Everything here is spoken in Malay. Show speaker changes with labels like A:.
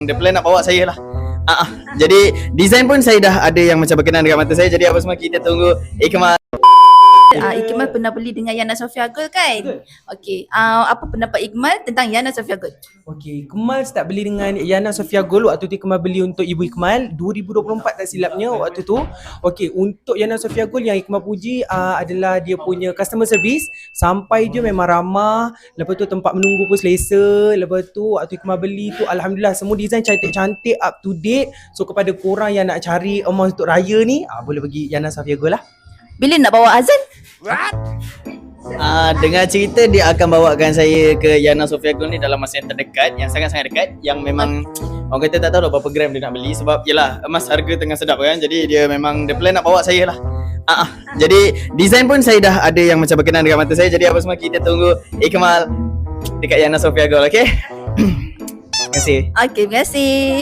A: Dia plan nak bawa saya lah. Jadi design pun saya dah ada yang macam berkenan dekat mata saya. Jadi apa semua kita tunggu Ikmal.
B: Ikmal pernah beli dengan Yana Sofia Gold kan?
C: Betul.
B: Okey, apa pendapat Ikmal tentang Yana Sofia Gold?
C: Okey, Ikmal start beli dengan Yana Sofia Gold waktu tu Ikmal beli untuk Ibu Ikmal 2024 tak silapnya waktu tu. Okey, untuk Yana Sofia Gold yang Ikmal puji adalah dia punya customer service. Sampai je memang ramah. Lepas tu tempat menunggu pun selesa. Lepas tu waktu Ikmal beli tu alhamdulillah semua design cantik-cantik, up to date. So kepada korang yang nak cari emas untuk raya ni, boleh pergi Yana Sofia Gold lah.
B: Bila nak bawa azan?
A: Dengar cerita dia akan bawakan saya ke Yana Sofia Gold ni dalam masa yang terdekat, yang sangat-sangat dekat, yang memang orang kata tak tahu dah berapa gram dia nak beli sebab yalah emas harga tengah sedap kan. Jadi dia memang dia plan nak bawa saya lah. Jadi design pun saya dah ada yang macam berkenan dekat mata saya. Jadi apa semua kita tunggu Ikmal dekat Yana Sofia Gold, okey? Terima kasih.
B: Okey, terima kasih.